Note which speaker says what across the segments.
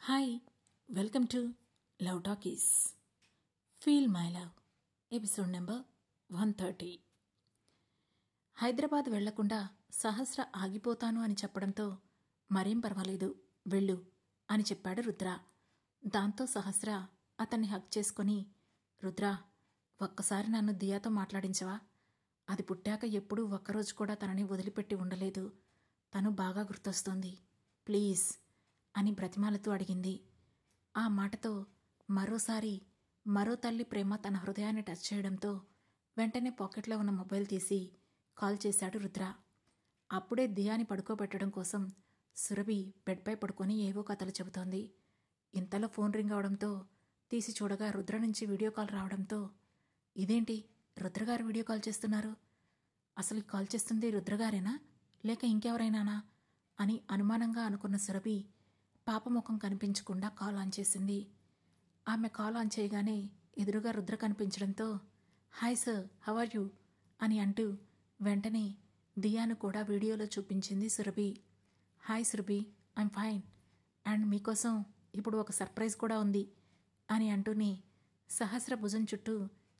Speaker 1: Hi, welcome to love talkies. Feel my love episode number 130. Hyderabad వెళ్లకుండా సహస్ర ఆగిపోతాను అని చెప్పడంతో మరేం పర్వాలేదు వెళ్ళు అని చెప్పాడు రుద్ర. దాంతో సహస్ర అతన్ని హగ్ చేసుకుని, రుద్ర, ఒక్కసారి నన్ను దియాతో మాట్లాడించవా? అది పుట్టాక ఎప్పుడూ ఒక్కరోజు కూడా తనని వదిలిపెట్టి ఉండలేదు. తను బాగా గుర్తొస్తోంది, ప్లీజ్ అని బ్రతిమాలతూ అడిగింది. ఆ మాటతో మరోసారి మరో తల్లి ప్రేమ తన హృదయాన్ని టచ్ చేయడంతో వెంటనే పాకెట్లో ఉన్న మొబైల్ తీసి కాల్ చేశాడు రుద్ర. అప్పుడే దియాని పడుకోబెట్టడం కోసం సురభి బెడ్పై పడుకొని ఏవో కథలు చెబుతోంది. ఇంతలో ఫోన్ రింగ్ అవడంతో తీసి చూడగా రుద్ర నుంచి వీడియో కాల్ రావడంతో, ఇదేంటి రుద్రగారు వీడియో కాల్ చేస్తున్నారు? అసలు కాల్ చేస్తుంది రుద్రగారేనా లేక ఇంకెవరైనానా అని అనుమానంగా అనుకున్న సురభి పాపముఖం కనిపించకుండా కాల్ ఆన్ చేసింది. ఆమె కాల్ ఆన్ చేయగానే ఎదురుగా రుద్ర కనిపించడంతో, hi sir, how are you అని అంటూ వెంటనే దియాను కూడా వీడియోలో చూపించింది Surabhi. Hi Surabhi, I'm fine, and మీకోసం ఇప్పుడు ఒక సర్ప్రైజ్ కూడా ఉంది అని అంటూనే సహస్ర భుజం చుట్టూ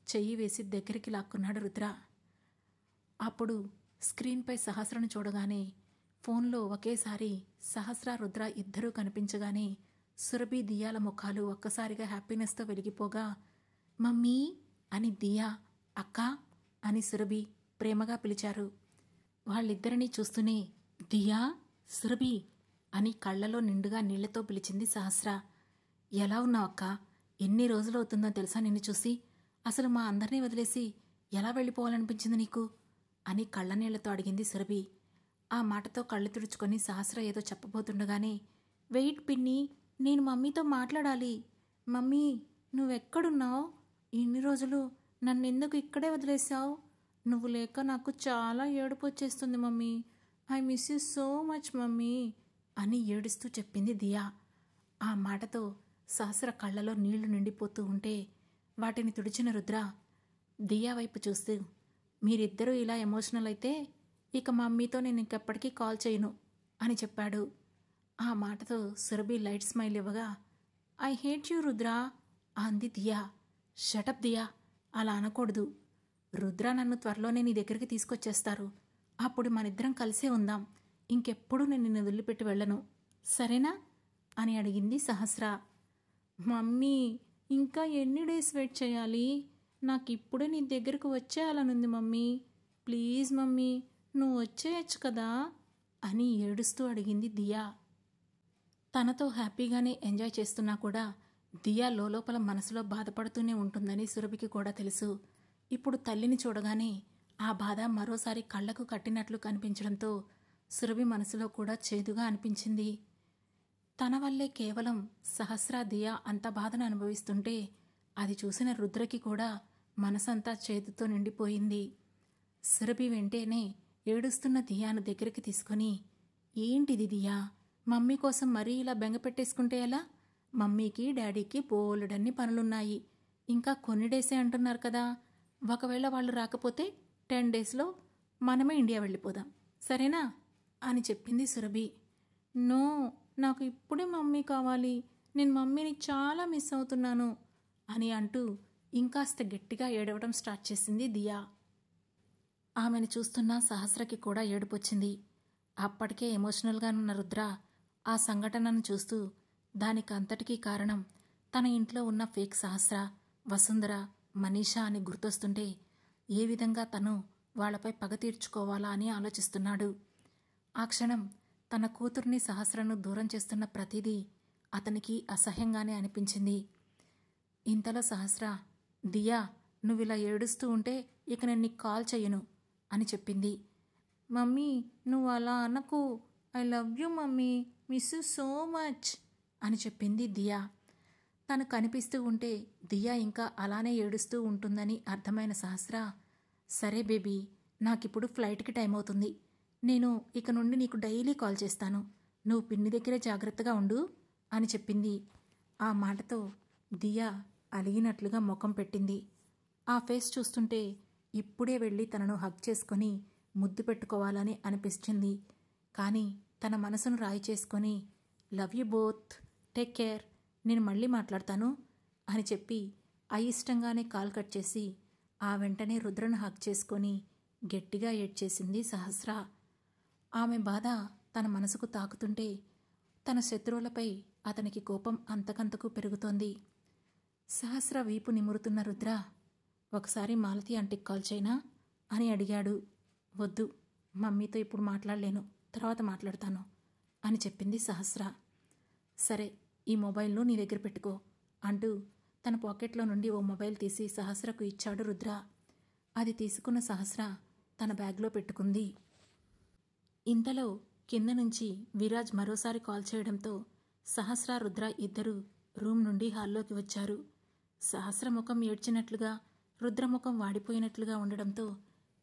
Speaker 1: చెయ్యి వేసి దగ్గరికి లాక్కున్నాడు రుద్ర. అప్పుడు స్క్రీన్పై సహస్రను చూడగానే ఫోన్లో ఒకేసారి సహస్ర రుద్ర ఇద్దరూ కనిపించగానే సురభి దియాల ముఖాలు ఒక్కసారిగా హ్యాపీనెస్తో వెలిగిపోగా, మమ్మీ అని దియా, అక్కా అని సురభి ప్రేమగా పిలిచారు. వాళ్ళిద్దరినీ చూస్తూనే దియా, సురభి అని కళ్లలో నిండుగా నీళ్లతో పిలిచింది సహస్ర. ఎలా ఉన్నావు అక్కా? ఎన్ని రోజులవుతుందో తెలుసా నిన్ను చూసి? అసలు మా అందరినీ వదిలేసి ఎలా వెళ్ళిపోవాలనిపించింది నీకు అని కళ్ళనీళ్లతో అడిగింది సురభి. ఆ మాటతో కళ్ళు తుడుచుకొని సహస్ర ఏదో చెప్పబోతుండగానే, వెయిట్ పిన్ని, నేను మమ్మీతో మాట్లాడాలి. మమ్మీ, నువ్వెక్కడున్నావు? ఇన్ని రోజులు నన్నెందుకు ఇక్కడే వదిలేశావు? నువ్వు లేక నాకు చాలా ఏడుపు వచ్చేస్తుంది mummy. I miss you so much mummy అని ఏడుస్తూ చెప్పింది దియా. ఆ మాటతో సహస్ర కళ్ళలో నీళ్లు నిండిపోతూ ఉంటే వాటిని తుడిచిన రుద్ర దియా వైపు చూస్తూ, మీరిద్దరూ ఇలా ఎమోషనల్ అయితే ఇక మమ్మీతో నేను ఇంకెప్పటికీ కాల్ చేయను అని చెప్పాడు. ఆ మాటతో సురభి లైట్ స్మైల్ ఇవ్వగా, ఐ హేట్ యూ రుద్ర అంది దియా. షటప్ దియా, అలా అనకూడదు. రుద్ర నన్ను త్వరలోనే నీ దగ్గరికి తీసుకొచ్చేస్తారు. అప్పుడు మనిద్దరం కలిసే ఉందాం. ఇంకెప్పుడు నేను నిన్ను వదిలిపెట్టి వెళ్ళను, సరేనా అని అడిగింది సహస్ర. మమ్మీ, ఇంకా ఎన్ని డేస్ వెయిట్ చేయాలి? నాకు ఇప్పుడే నీ దగ్గరకు వచ్చేయాలనుంది మమ్మీ. ప్లీజ్ మమ్మీ, నువ్వు వచ్చేయచ్చు కదా అని ఏడుస్తూ అడిగింది దియా. తనతో హ్యాపీగానే ఎంజాయ్ చేస్తున్నా కూడా దియా లోపల మనసులో బాధపడుతూనే ఉంటుందని సురభికి కూడా తెలుసు. ఇప్పుడు తల్లిని చూడగానే ఆ బాధ మరోసారి కళ్లకు కట్టినట్లు కనిపించడంతో సురభి మనసులో కూడా చేదుగా అనిపించింది. తన వల్లే కేవలం సహస్ర దియా అంత బాధను అనుభవిస్తుంటే అది చూసిన రుద్రకి కూడా మనసంతా చేదుతో నిండిపోయింది. సురభి వెంటనే ఏడుస్తున్న దియాను దగ్గరికి తీసుకుని, ఏంటిది దియా, మమ్మీ కోసం మరీ ఇలా బెంగ పెట్టేసుకుంటే ఎలా? మమ్మీకి డాడీకి బోలెడన్ని పనులున్నాయి. ఇంకా కొన్ని డేసే అంటున్నారు కదా. ఒకవేళ వాళ్ళు రాకపోతే 10 డేస్లో మనమే ఇండియా వెళ్ళిపోదాం, సరేనా అని చెప్పింది సురభి. నో, నాకు ఇప్పుడే మమ్మీ కావాలి. నేను మమ్మీని చాలా మిస్ అవుతున్నాను అని అంటూ ఇంకాస్త గట్టిగా ఏడవడం స్టార్ట్ చేసింది దియా. ఆమెను చూస్తున్న సహస్రకి కూడా ఏడుపొచ్చింది. అప్పటికే ఎమోషనల్గా ఉన్న రుద్ర ఆ సంఘటనను చూస్తూ దానికి అంతటికీ కారణం తన ఇంట్లో ఉన్న ఫేక్ సహస్ర, వసుంధర, మనీషా అని గుర్తొస్తుంటే ఏ విధంగా తను వాళ్లపై పగ తీర్చుకోవాలా అని ఆలోచిస్తున్నాడు. ఆ క్షణం తన కూతుర్ని సహస్రను దూరం చేస్తున్న ప్రతిదీ అతనికి అసహ్యంగానే అనిపించింది. ఇంతలో సహస్ర, దియా, నువ్విలా ఏడుస్తూ ఉంటే ఇక నేను నీకు కాల్ చెయ్యను అని చెప్పింది. మమ్మీ, నువ్వు అలా అనకు. I love you mummy, miss you so much అని చెప్పింది దియా. తను కనిపిస్తూ ఉంటే దియా ఇంకా అలానే ఏడుస్తూ ఉంటుందని అర్థమైన సహస్ర, సరే బేబీ, నాకిప్పుడు ఫ్లైట్కి టైం అవుతుంది. నేను ఇక నుండి నీకు డైలీ కాల్ చేస్తాను. నువ్వు పిన్ని దగ్గరే జాగ్రత్తగా ఉండు అని చెప్పింది. ఆ మాటతో దియా అలిగినట్లుగా ముఖం పెట్టింది. ఆ ఫేస్ చూస్తుంటే ఇప్పుడే వెళ్ళి తనను హగ్ చేసుకొని ముద్దు పెట్టుకోవాలని అనిపించింది. కానీ తన మనసును రాయి చేసుకొని love you both take care, నేను మళ్ళీ మాట్లాడతాను అని చెప్పి అయిష్టంగానే కాల్ కట్ చేసి ఆ వెంటనే రుద్రను హగ్ చేసుకొని గట్టిగా ఏడ్చేసింది సహస్ర. ఆమె బాధ తన మనసుకు తాకుతుంటే తన శత్రువులపై అతనికి కోపం అంతకంతకు పెరుగుతోంది. సహస్ర వీపు నిమురుతున్న రుద్ర, ఒకసారి మాలతి ఆంటీకి కాల్ చేయనా అని అడిగాడు. వద్దు, మమ్మీతో ఇప్పుడు మాట్లాడలేను, తర్వాత మాట్లాడతాను అని చెప్పింది సహస్ర. సరే, ఈ మొబైల్ను నీ దగ్గర పెట్టుకో అంటూ తన పాకెట్లో నుండి ఓ మొబైల్ తీసి సహస్రకు ఇచ్చాడు రుద్ర. అది తీసుకున్న సహస్ర తన బ్యాగ్లో పెట్టుకుంది. ఇంతలో కింద నుంచి విరాజ్ మరోసారి కాల్ చేయడంతో సహస్ర, రుద్ర ఇద్దరూ రూమ్ నుండి హాల్లోకి వచ్చారు. సహస్ర ముఖం ఏడ్చినట్లుగా, రుద్ర ముఖం వాడిపోయినట్లుగా ఉండడంతో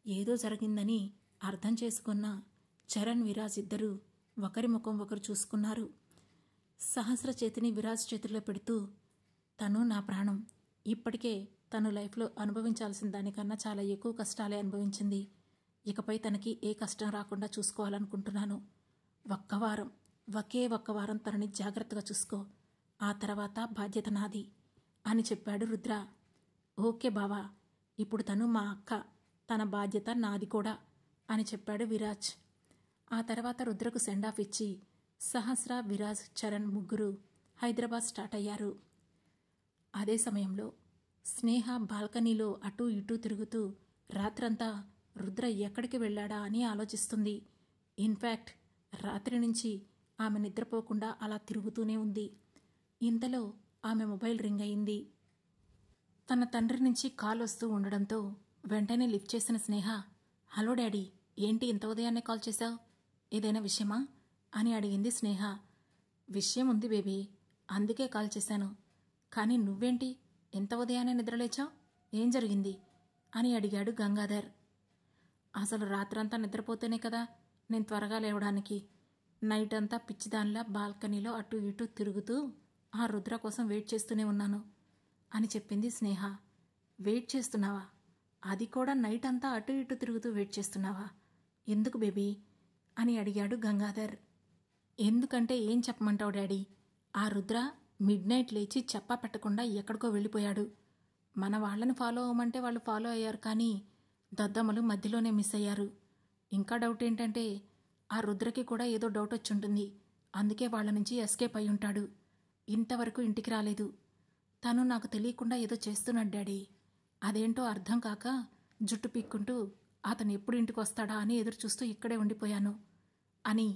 Speaker 1: ఏదో జరిగిందని అర్థం చేసుకున్న చరణ్, విరాజ్ ఇద్దరూ ఒకరి ముఖం ఒకరు చూసుకున్నారు. సహస్ర చేతిని విరాజ్ చేతిలో పెడుతూ, తను నా ప్రాణం, ఇప్పటికే తను లైఫ్లో అనుభవించాల్సిన దానికన్నా చాలా ఎక్కువ కష్టాలే అనుభవించింది. ఇకపై తనకి ఏ కష్టం రాకుండా చూసుకోవాలనుకుంటున్నాను. ఒకే ఒక్క వారం తనని జాగ్రత్తగా చూసుకో, ఆ తర్వాత బాధ్యత నాది అని చెప్పాడు రుద్ర. ఓకే బావా, ఇప్పుడు తను మా అక్క, తన బాధ్యత నాది కూడా అని చెప్పాడు విరాజ్. ఆ తర్వాత రుద్రకు సెండ్ ఆఫ్ ఇచ్చి సహస్ర, విరాజ్, చరణ్ ముగ్గురు హైదరాబాద్ స్టార్ట్ అయ్యారు. అదే సమయంలో స్నేహ బాల్కనీలో అటూ ఇటూ తిరుగుతూ రాత్రంతా రుద్ర ఎక్కడికి వెళ్ళాడా అని ఆలోచిస్తుంది. ఇన్ఫ్యాక్ట్ రాత్రి నుంచి ఆమె నిద్రపోకుండా అలా తిరుగుతూనే ఉంది. ఇంతలో ఆమె మొబైల్ రింగ్ అయింది. తన తండ్రి నుంచి కాల్ వస్తూ ఉండడంతో వెంటనే లిఫ్ట్ చేసిన స్నేహ, హలో డాడీ, ఏంటి ఇంత ఉదయాన్నే కాల్ చేశావు, ఏదైనా విషయమా అని అడిగింది స్నేహ. విషయం ఉంది బేబీ, అందుకే కాల్ చేశాను. కానీ నువ్వేంటి ఎంత ఉదయాన్నే నిద్రలేచావు, ఏం జరిగింది అని అడిగాడు గంగాధర్. అసలు రాత్రంతా నిద్రపోతేనే కదా నేను త్వరగా లేవడానికి. నైట్ అంతా పిచ్చిదానిలా బాల్కనీలో అటు ఇటు తిరుగుతూ ఆ రుద్ర కోసం వెయిట్ చేస్తూనే ఉన్నాను అని చెప్పింది స్నేహ. వెయిట్ చేస్తున్నావా? అది కూడా నైట్ అంతా అటు ఇటు తిరుగుతూ వెయిట్ చేస్తున్నావా? ఎందుకు బేబీ అని అడిగాడు గంగాధర్. ఎందుకంటే ఏం చెప్పమంటావు డాడీ, ఆ రుద్ర మిడ్ నైట్ లేచి చెప్పా పెట్టకుండా ఎక్కడికో వెళ్ళిపోయాడు. మన వాళ్ళని ఫాలో అవ్వమంటే వాళ్ళు ఫాలో అయ్యారు, కానీ దద్దమ్మలు మధ్యలోనే మిస్ అయ్యారు. ఇంకా డౌట్ ఏంటంటే ఆ రుద్రకి కూడా ఏదో డౌట్ వచ్చుంటుంది, అందుకే వాళ్ళ నుంచి ఎస్కేప్ అయి ఉంటాడు. ఇంతవరకు ఇంటికి రాలేదు. తను నాకు తెలియకుండా ఏదో చేస్తున్నాడు డాడీ. అదేంటో అర్థం కాక జుట్టు పీక్కుంటూ అతను ఎప్పుడు ఇంటికి వస్తాడా అని ఎదురు చూస్తూ ఇక్కడే ఉండిపోయాను అని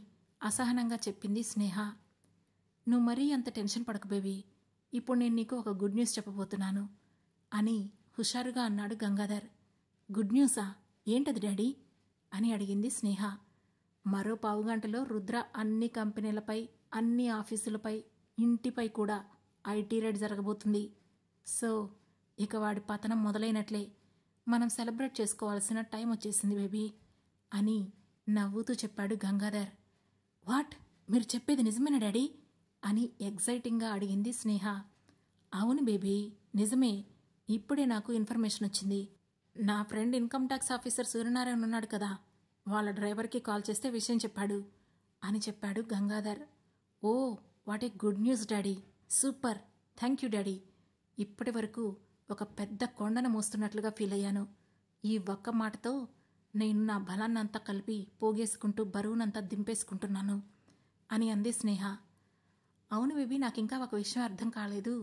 Speaker 1: అసహనంగా చెప్పింది స్నేహ. నువ్వు మరీ అంత టెన్షన్ పడకు బేబీ, ఇప్పుడు నేను నీకు ఒక గుడ్ న్యూస్ చెప్పబోతున్నాను అని హుషారుగా అన్నాడు గంగాధర్. గుడ్ న్యూసా? ఏంటది డాడీ అని అడిగింది స్నేహ. మరో పావుగంటలో రుద్ర అన్ని కంపెనీలపై, అన్ని ఆఫీసులపై, ఇంటిపై కూడా ఐటీ రైడ్ జరగబోతుంది. సో ఇక వాడి పతనం మొదలైనట్లే. మనం సెలబ్రేట్ చేసుకోవాల్సిన టైం వచ్చేసింది బేబీ అని నవ్వుతూ చెప్పాడు గంగాధర్. వాట్, మీరు చెప్పేది నిజమేనా డాడీ అని ఎగ్జైటింగ్గా అడిగింది స్నేహ. అవును బేబీ, నిజమే. ఇప్పుడే నాకు ఇన్ఫర్మేషన్ వచ్చింది. నా friend income tax officer Suryanarayana ఉన్నాడు కదా, వాళ్ళ డ్రైవర్కి కాల్ చేస్తే విషయం చెప్పాడు అని చెప్పాడు Gangadhar. Oh, what a good news daddy, super, thank you daddy. ఇప్పటి వరకు ఒక పెద్ద కొండను మోస్తున్నట్లుగా ఫీల్ అయ్యాను. ఈ ఒక్క మాటతో నేను నా బలాన్నంతా కలిపి పోగేసుకుంటూ బరువునంతా దింపేసుకుంటున్నాను అని అంది స్నేహ. అవును బేబీ, నాకు ఇంకా ఒక విషయం అర్థం కాలేదు.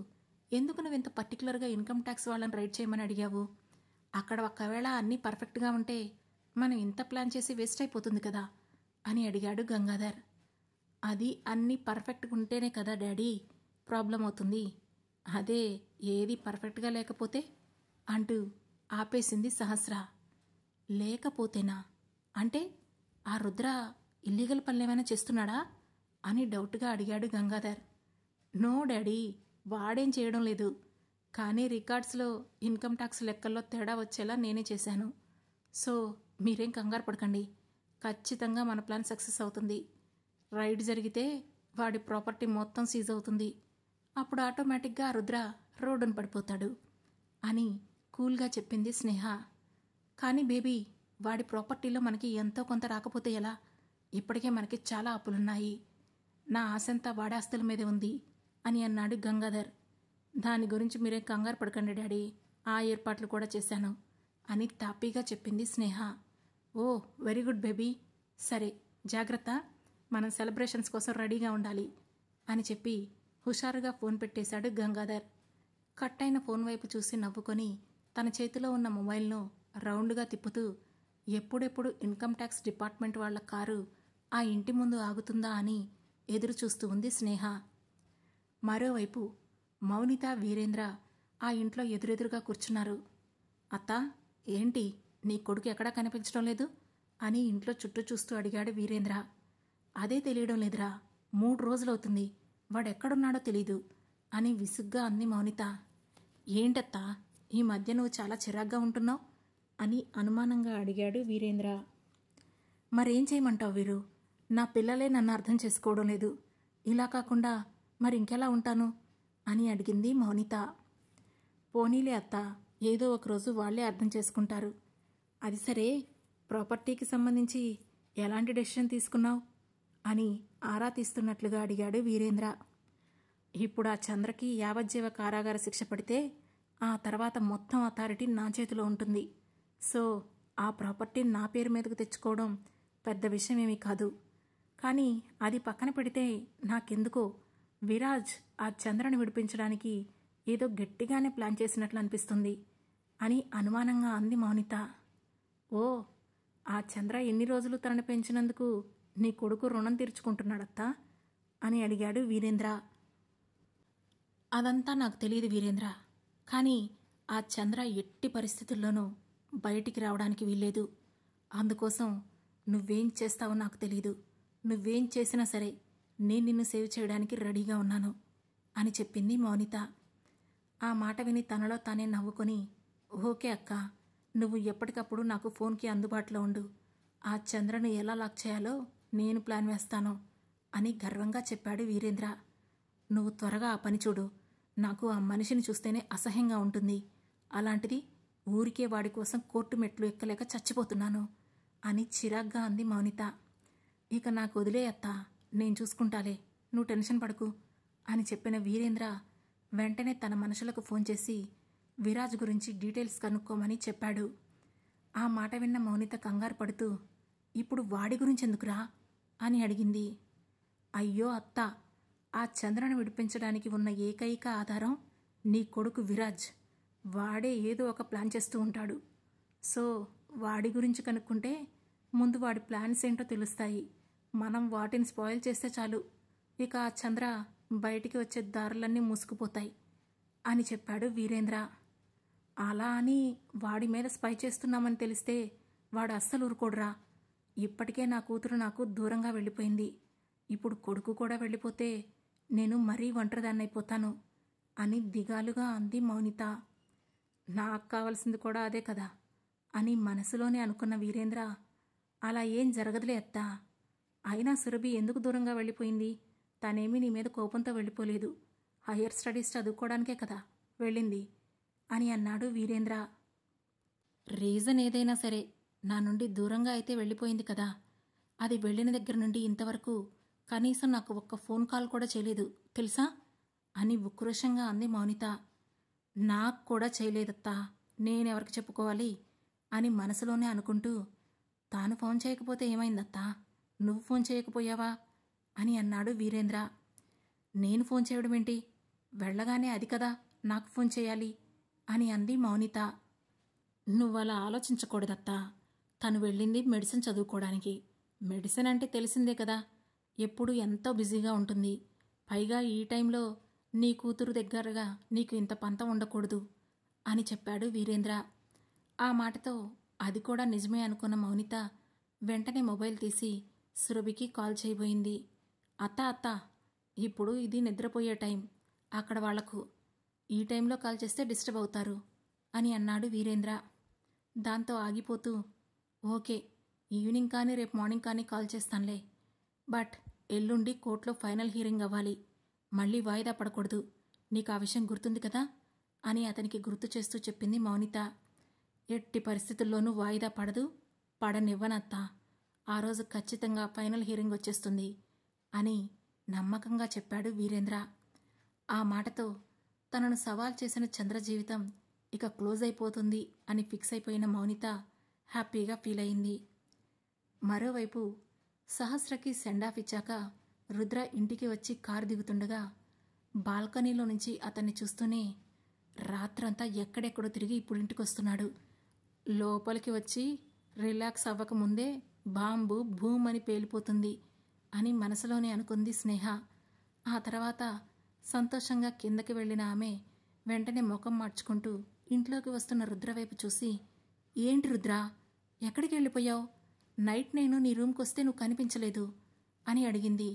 Speaker 1: ఎందుకు నువ్వు ఇంత పర్టికులర్గా ఇన్కమ్ ట్యాక్స్ వాళ్ళని రైడ్ చేయమని అడిగావు? అక్కడ ఒకవేళ అన్నీ పర్ఫెక్ట్గా ఉంటే మనం ఇంత ప్లాన్ చేసి వేస్ట్ అయిపోతుంది కదా అని అడిగాడు గంగాధర్. అది అన్నీ పర్ఫెక్ట్గా ఉంటేనే కదా డాడీ ప్రాబ్లం అవుతుంది. అదే ఏది పర్ఫెక్ట్గా లేకపోతే అంటూ ఆపేసింది సహస్ర. లేకపోతేనా అంటే ఆ రుద్ర ఇల్లీగల్ పనులేమైనా చేస్తున్నాడా అని డౌట్గా అడిగాడు గంగాధర్. నో డాడీ, వాడేం చేయడం లేదు. కానీ రికార్డ్స్లో ఇన్కమ్ ట్యాక్స్ లెక్కల్లో తేడా వచ్చేలా నేనే చేశాను. సో మీరేం కంగారు పడకండి, ఖచ్చితంగా మన ప్లాన్ సక్సెస్ అవుతుంది. రైడ్ జరిగితే వాడి ప్రాపర్టీ మొత్తం సీజ్ అవుతుంది. అప్పుడు ఆటోమేటిక్గా ఆ రుద్ర రోడ్డున పడిపోతాడు అని కూల్గా చెప్పింది స్నేహ. కానీ బేబీ, వాడి ప్రాపర్టీలో మనకి ఎంతో కొంత రాకపోతే ఎలా? ఇప్పటికే మనకి చాలా అప్పులున్నాయి. నా ఆశంతా వాడి ఆస్తుల మీదే ఉంది. అని అన్నాడు గంగాధర్. దాని గురించి మీరేం కంగారు పడకండి డాడీ, ఆ ఏర్పాట్లు కూడా చేశాను అని తాపీగా చెప్పింది స్నేహ. ఓ వెరీ గుడ్ బేబీ, సరే జాగ్రత్త, మనం సెలబ్రేషన్స్ కోసం రెడీగా ఉండాలి అని చెప్పి హుషారుగా ఫోన్ పెట్టేశాడు గంగాధర్. కట్ అయిన ఫోన్ వైపు చూసి నవ్వుకొని తన చేతిలో ఉన్న మొబైల్ను రౌండ్గా తిప్పుతూ ఎప్పుడెప్పుడు ఇన్కమ్ ట్యాక్స్ డిపార్ట్మెంట్ వాళ్ల కారు ఆ ఇంటి ముందు ఆగుతుందా అని ఎదురు చూస్తూ ఉంది స్నేహ. మరోవైపు మౌనిత, వీరేంద్ర ఆ ఇంట్లో ఎదురెదురుగా కూర్చున్నారు. అత్తా, ఏంటి నీ కొడుకు ఎక్కడా కనిపించడం లేదు అని ఇంట్లో చుట్టూ చూస్తూ అడిగాడు వీరేంద్ర. అదే తెలియడం లేదురా, 3 రోజులవుతుంది, వాడెక్కడున్నాడో తెలీదు అని విసుగ్గా అంది మౌనిత. ఏంటత్తా, ఈ మధ్య నువ్వు చాలా చిరాగ్గా ఉంటున్నావు అని అనుమానంగా అడిగాడు వీరేంద్ర. మరేం చేయమంటావు వీరు, నా పిల్లలే నన్ను అర్థం చేసుకోవడం లేదు, ఇలా కాకుండా మరి ఇంకెలా ఉంటాను అని అడిగింది మౌనిత. పోనీలే అత్త, ఏదో ఒకరోజు వాళ్లే అర్థం చేసుకుంటారు. అది సరే, ప్రాపర్టీకి సంబంధించి ఎలాంటి డెసిషన్ తీసుకున్నావు అని ఆరా తీస్తున్నట్లుగా అడిగాడు వీరేంద్ర. ఇప్పుడు ఆ చంద్రకి యావజ్జీవ కారాగార శిక్ష పడితే ఆ తర్వాత మొత్తం అథారిటీ నా చేతిలో ఉంటుంది. సో ఆ ప్రాపర్టీ నా పేరు మీదకు తెచ్చుకోవడం పెద్ద విషయం ఏమీ కాదు. కానీ అది పక్కన పెడితే నాకెందుకో విరాజ్ ఆ చంద్రని విడిపించడానికి ఏదో గట్టిగానే ప్లాన్ చేసినట్లు అనిపిస్తుంది అని అనుమానంగా అంది మౌనిత. ఓ, ఆ చంద్ర ఎన్ని రోజులు తనని పెంచినందుకు నీ కొడుకు రుణం తీర్చుకుంటున్నాడత్తా అని అడిగాడు వీరేంద్ర. అదంతా నాకు తెలియదు వీరేంద్ర, కానీ ఆ చంద్ర ఎట్టి పరిస్థితుల్లోనూ బయటికి రావడానికి వీల్లేదు. అందుకోసం నువ్వేం చేస్తావో నాకు తెలీదు, నువ్వేం చేసినా సరే నేను నిన్ను సేవ్ చేయడానికి రెడీగా ఉన్నాను అని చెప్పింది మౌనిత. ఆ మాట విని తనలో తానే నవ్వుకొని, ఓకే అక్క, నువ్వు ఎప్పటికప్పుడు నాకు ఫోన్కి అందుబాటులో ఉండు, ఆ చంద్రను ఎలా లాక్ చేయాలో నేను ప్లాన్ వేస్తాను అని గర్వంగా చెప్పాడు వీరేంద్ర. నువ్వు త్వరగా ఆ పని చూడు, నాకు ఆ మనిషిని చూస్తేనే అసహ్యంగా ఉంటుంది, అలాంటిది ఊరికే వాడి కోసం కోర్టు మెట్లు ఎక్కలేక చచ్చిపోతున్నాను అని చిరాగ్గా అంది మౌనిత. ఇక నాకు వదిలే అత్తా, నేను చూసుకుంటాలే, నువ్వు టెన్షన్ పడకు అని చెప్పిన వీరేంద్ర వెంటనే తన మనుషులకు ఫోన్ చేసి విరాజ్ గురించి డీటెయిల్స్ కనుక్కోమని చెప్పాడు. ఆ మాట విన్న మౌనిత కంగారు పడుతూ, ఇప్పుడు వాడి గురించి ఎందుకురా అని అడిగింది. అయ్యో అత్తా, ఆ చంద్రను విడిపించడానికి ఉన్న ఏకైక ఆధారం నీ కొడుకు విరాజ్, వాడే ఏదో ఒక ప్లాన్ చేస్తూ ఉంటాడు. సో వాడి గురించి కనుక్కుంటే ముందు వాడి ప్లాన్స్ ఏంటో తెలుస్తాయి, మనం వాటిని స్పాయిల్ చేస్తే చాలు, ఇక ఆ చంద్ర బయటికి వచ్చే దారులన్నీ మూసుకుపోతాయి అని చెప్పాడు వీరేంద్ర. అలా అని వాడి మీద స్పై చేస్తున్నామని తెలిస్తే వాడు అస్సలు ఊరుకోడురా, ఇప్పటికే నా కూతురు నాకు దూరంగా వెళ్ళిపోయింది, ఇప్పుడు కొడుకు కూడా వెళ్ళిపోతే నేను మరీ ఒంటరిదాన్నైపోతాను అని దిగాలుగా అంది మౌనిత. నాకు కావాల్సింది కూడా అదే కదా అని మనసులోనే అనుకున్న వీరేంద్ర, అలా ఏం జరగదులే అత్తా, అయినా సురభి ఎందుకు దూరంగా వెళ్ళిపోయింది, తనేమీ నీ మీద కోపంతో వెళ్ళిపోలేదు, హయ్యర్ స్టడీస్ చదువుకోవడానికే కదా వెళ్ళింది అని అన్నాడు వీరేంద్ర. రీజన్ ఏదైనా సరే నా నుండి దూరంగా అయితే వెళ్ళిపోయింది కదా, అది వెళ్ళిన దగ్గర నుండి ఇంతవరకు కనీసం నాకు ఒక్క ఫోన్ కాల్ కూడా చేయలేదు తెలుసా అని ఉక్రోషంగా అంది మౌనిత. నాకు కూడా చేయలేదత్తా, నేనెవరికి చెప్పుకోవాలి అని మనసులోనే అనుకుంటూ, తాను ఫోన్ చేయకపోతే ఏమైందత్తా, నువ్వు ఫోన్ చేయకపోయావా అని అన్నాడు వీరేంద్ర. నేను ఫోన్ చేయడమేంటి, వెళ్ళగానే అది కదా నాకు ఫోన్ చేయాలి అని అంది మౌనిత. నువ్వలా ఆలోచించకూడదత్తా, తను వెళ్ళింది మెడిసిన్ చదువుకోవడానికి, మెడిసిన్ అంటే తెలిసిందే కదా, ఎప్పుడు ఎంతో బిజీగా ఉంటుంది, పైగా ఈ టైంలో నీ కూతురు దగ్గరగా నీకు ఇంత పంతం ఉండకూడదు అని చెప్పాడు వీరేంద్ర. ఆ మాటతో అది కూడా నిజమే అనుకున్న మౌనిత వెంటనే మొబైల్ తీసి సురభికి కాల్ చేయబోయింది. అత్త అత్త, ఇప్పుడు ఇది నిద్రపోయే టైం, అక్కడ వాళ్లకు ఈ టైంలో కాల్ చేస్తే డిస్టర్బ్ అవుతారు అని అన్నాడు వీరేంద్ర. దాంతో ఆగిపోతూ, ఓకే, ఈవినింగ్ కానీ రేపు మార్నింగ్ కానీ కాల్ చేస్తానులే, బట్ ఎల్లుండి కోర్టులో ఫైనల్ హియరింగ్ అవ్వాలి, మళ్ళీ వాయిదా పడకూడదు, నీకు ఆ విషయం గుర్తుంది కదా అని అతనికి గుర్తు చేస్తూ చెప్పింది మౌనిత. ఎట్టి పరిస్థితుల్లోనూ వాయిదా పడదు, పడనివ్వనత్తా, ఆ రోజు ఖచ్చితంగా ఫైనల్ హియరింగ్ వచ్చేస్తుంది అని నమ్మకంగా చెప్పాడు వీరేంద్ర. ఆ మాటతో తనను సవాల్ చేసిన చంద్ర జీవితం ఇక క్లోజ్ అయిపోతుంది అని ఫిక్స్ అయిపోయిన మౌనిత హ్యాపీగా ఫీల్ అయింది. మరోవైపు సహస్రకి సెండాఫ్ ఇచ్చాక రుద్ర ఇంటికి వచ్చి కారు దిగుతుండగా బాల్కనీలో నుంచి అతన్ని చూస్తూనే రాత్రంతా ఎక్కడెక్కడో తిరిగి ఇప్పుడు ఇంటికి వస్తున్నాడు. లోపలికి వచ్చి రిలాక్స్ అవ్వకముందే బాంబు భూమని పేలిపోతుంది అని మనసులోనే అనుకుంది స్నేహ. ఆ తర్వాత సంతోషంగా కిందకి వెళ్ళిన ఆమె వెంటనే ముఖం మార్చుకుంటూ ఇంట్లోకి వస్తున్న రుద్ర వైపు చూసి, ఏంటి రుద్ర, ఎక్కడికి వెళ్ళిపోయావు? నైట్ నేను నీ రూమ్కి వస్తే నువ్వు కనిపించలేదు అని అడిగింది.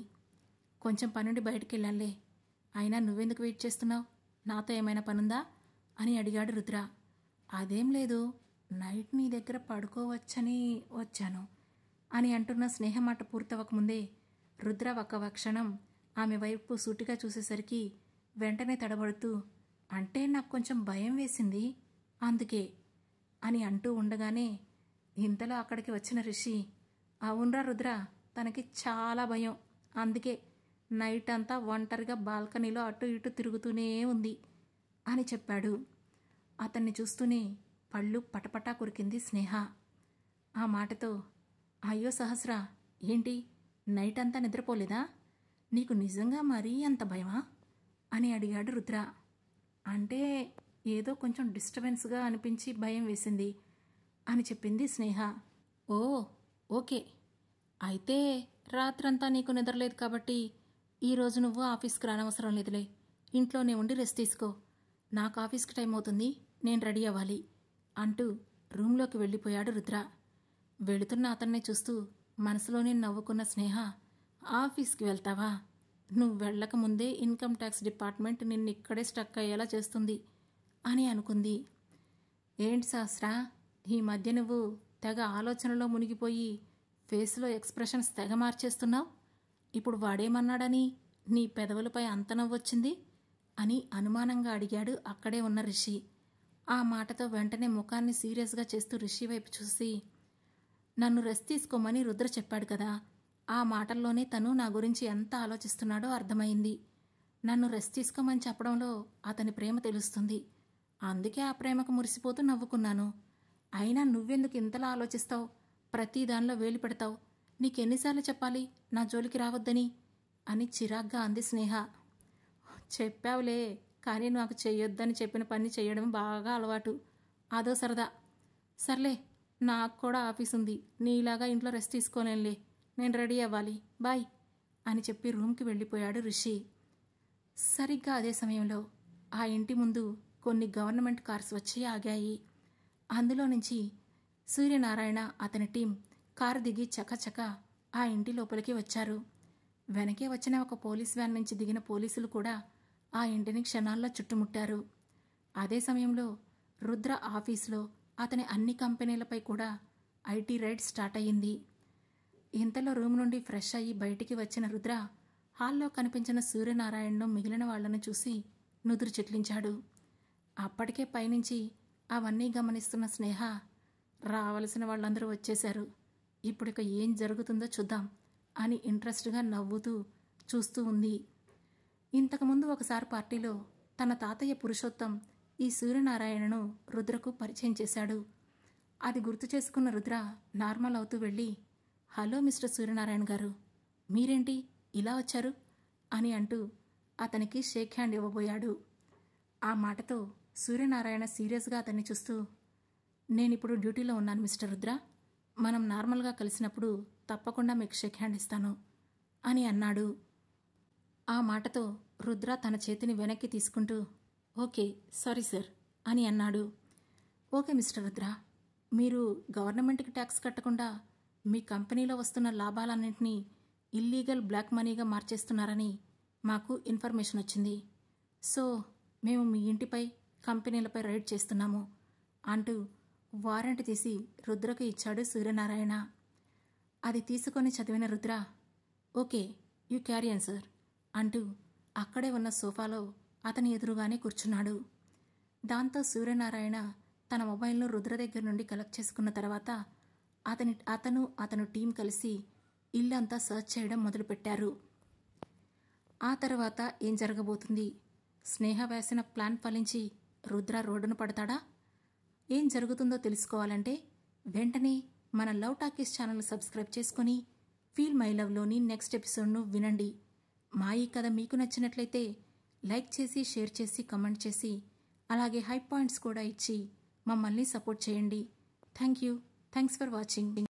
Speaker 1: కొంచెం పనుండి బయటికి వెళ్ళాలే, అయినా నువ్వెందుకు వెయిట్ చేస్తున్నావు? నాతో ఏమైనా పనుందా అని అడిగాడు రుద్ర. అదేం లేదు, నైట్ నీ దగ్గర పడుకోవచ్చని వచ్చాను అని అంటున్న స్నేహ మాట పూర్తవకముందే రుద్ర ఒక క్షణం ఆమె వైపు సూటిగా చూసేసరికి వెంటనే తడబడుతూ, అంటే నాకు కొంచెం భయం వేసింది అందుకే అని అంటూ ఉండగానే ఇంతలో అక్కడికి వచ్చిన రిషి, అవునరా రుద్ర, తనకి చాలా భయం, అందుకే నైట్ అంతా ఒంటరిగా బాల్కనీలో అటు ఇటు తిరుగుతూనే ఉంది అని చెప్పాడు. అతన్ని చూస్తూనే పళ్ళు పటపటా కొరికింది స్నేహ. ఆ మాటతో, అయ్యో సహస్ర, ఏంటి నైట్ అంతా నిద్రపోలేదా? నీకు నిజంగా మరీ అంత భయమా అని అడిగాడు రుద్ర. అంటే ఏదో కొంచెం డిస్టర్బెన్స్గా అనిపించి భయం వేసింది అని చెప్పింది స్నేహ. ఓ ఓకే, అయితే రాత్రంతా నీకు నిద్రలేదు కాబట్టి ఈరోజు నువ్వు ఆఫీస్కి రానవసరం లేదులే, ఇంట్లోనే ఉండి రెస్ట్ తీసుకో, నాకు ఆఫీస్కి టైం అవుతుంది, నేను రెడీ అవ్వాలి అంటూ రూమ్లోకి వెళ్ళిపోయాడు రుద్ర. వెళుతున్న అతన్నే చూస్తూ మనసులోనే నవ్వుకున్న స్నేహ, ఆఫీస్కి వెళ్తావా? నువ్వు వెళ్ళకముందే ఇన్కమ్ ట్యాక్స్ డిపార్ట్మెంట్ నిన్ను ఇక్కడే స్టక్ అయ్యేలా చేస్తుంది అని అనుకుంది. ఏంటి సహస్ర, ఈ మధ్య నువ్వు తెగ ఆలోచనలో మునిగిపోయి ఫేస్లో ఎక్స్ప్రెషన్స్ తెగ మార్చేస్తున్నావు, ఇప్పుడు వాడేమన్నాడని నీ పెదవులపై అంత నవ్వొచ్చింది అని అనుమానంగా అడిగాడు అక్కడే ఉన్న రిషి. ఆ మాటతో వెంటనే ముఖాన్ని సీరియస్గా చేస్తూ రిషి వైపు చూసి, నన్ను రెస్ట్ తీసుకోమని రుద్ర చెప్పాడు కదా, ఆ మాటల్లోనే తను నా గురించి ఎంత ఆలోచిస్తున్నాడో అర్థమైంది. నన్ను రెస్ట్ తీసుకోమని చెప్పడంలో అతని ప్రేమ తెలుస్తుంది, అందుకే ఆ ప్రేమకు మురిసిపోతూ నవ్వుకున్నాను. అయినా నువ్వెందుకు ఇంతలా ఆలోచిస్తావు, ప్రతి దానిలో వేలు పెడతావు, నీకెన్నిసార్లు చెప్పాలి నా జోలికి రావద్దని అని చిరాగ్గా అంది స్నేహ. చెప్పావులే, కానీ నాకు చెయ్యొద్దని చెప్పిన పని చేయడం బాగా అలవాటు, అదో సరదా. సర్లే, నాకు కూడా ఆఫీస్ ఉంది, నీలాగా ఇంట్లో రెస్ట్ తీసుకోలేనులే, నేను రెడీ అవ్వాలి, బాయ్ అని చెప్పి రూమ్కి వెళ్ళిపోయాడు రిషి. సరిగ్గా అదే సమయంలో ఆ ఇంటి ముందు కొన్ని గవర్నమెంట్ కార్స్ వచ్చి ఆగాయి. అందులో నుంచి సూర్యనారాయణ అతని టీం కారు దిగి చకచక ఆ ఇంటి లోపలికి వచ్చారు. వెనకే వచ్చిన ఒక పోలీస్ వ్యాన్ నుంచి దిగిన పోలీసులు కూడా ఆ ఇంటిని క్షణాల్లో చుట్టుముట్టారు. అదే సమయంలో రుద్ర ఆఫీస్లో అతని అన్ని కంపెనీలపై కూడా ఐటీ రైడ్ స్టార్ట్ అయ్యింది. ఇంతలో రూమ్ నుండి ఫ్రెష్ అయ్యి బయటికి వచ్చిన రుద్ర హాల్లో కనిపించిన సూర్యనారాయణను మిగిలిన వాళ్లను చూసి నుదురు చిట్లించాడు. అప్పటికే పైనుంచి అవన్నీ గమనిస్తున్న స్నేహ, రావలసిన వాళ్ళందరూ వచ్చేశారు, ఇప్పుడిక ఏం జరుగుతుందో చూద్దాం అని ఇంట్రెస్ట్గా నవ్వుతూ చూస్తూ ఉంది. ఇంతకుముందు ఒకసారి పార్టీలో తన తాతయ్య పురుషోత్తం ఈ సూర్యనారాయణను రుద్రకు పరిచయం చేశాడు. అది గుర్తు చేసుకున్న రుద్ర నార్మల్ అవుతూ వెళ్ళి, హలో మిస్టర్ సూర్యనారాయణ గారు, మీరేంటి ఇలా వచ్చారు అని అంటూ అతనికి షేక్ హ్యాండ్ ఇవ్వబోయాడు. ఆ మాటతో సూర్యనారాయణ సీరియస్గా అతన్ని చూస్తూ, నేనిప్పుడు డ్యూటీలో ఉన్నాను మిస్టర్ రుద్ర, మనం నార్మల్గా కలిసినప్పుడు తప్పకుండా మీకు షేక్ హ్యాండ్ ఇస్తాను అని అన్నాడు. ఆ మాటతో రుద్ర తన చేతిని వెనక్కి తీసుకుంటూ, ఓకే సారీ సార్ అని అన్నాడు. ఓకే మిస్టర్ రుద్ర, మీరు గవర్నమెంట్కి ట్యాక్స్ కట్టకుండా మీ కంపెనీలో వస్తున్న లాభాలన్నింటినీ ఇల్లీగల్ బ్లాక్ మనీగా మార్చేస్తున్నారని మాకు ఇన్ఫర్మేషన్ వచ్చింది. సో మేము మీ ఇంటిపై కంపెనీలపై రైడ్ చేస్తున్నాము అంటూ వారెంట్ తీసి రుద్రకు ఇచ్చాడు సూర్యనారాయణ. అది తీసుకొని చదివిన రుద్ర, ఓకే యూ క్యారియన్ సార్ అంటూ అక్కడే ఉన్న సోఫాలో అతని ఎదురుగానే కూర్చున్నాడు. దాంతో సూర్యనారాయణ తన మొబైల్ను రుద్ర దగ్గర నుండి కలెక్ట్ చేసుకున్న తర్వాత అతను టీం కలిసి ఇల్లంతా సర్చ్ చేయడం మొదలుపెట్టారు. ఆ తర్వాత ఏం జరగబోతుంది, స్నేహ వేసిన ప్లాన్ ఫలించి రుద్ర రోడ్డున పడతాడా? ఏం జరుగుతుందో తెలుసుకోవాలంటే వెంటనే మన లవ్ టాకీస్ ఛానల్ సబ్స్క్రైబ్ చేసుకొని ఫీల్ మై లవ్లోని నెక్స్ట్ ఎపిసోడ్ను వినండి. మా ఈ కథ మీకు నచ్చినట్లయితే లైక్ చేసి, షేర్ చేసి, కమెంట్ చేసి, అలాగే హై పాయింట్స్ కూడా ఇచ్చి మమ్మల్ని సపోర్ట్ చేయండి. Thanks for watching.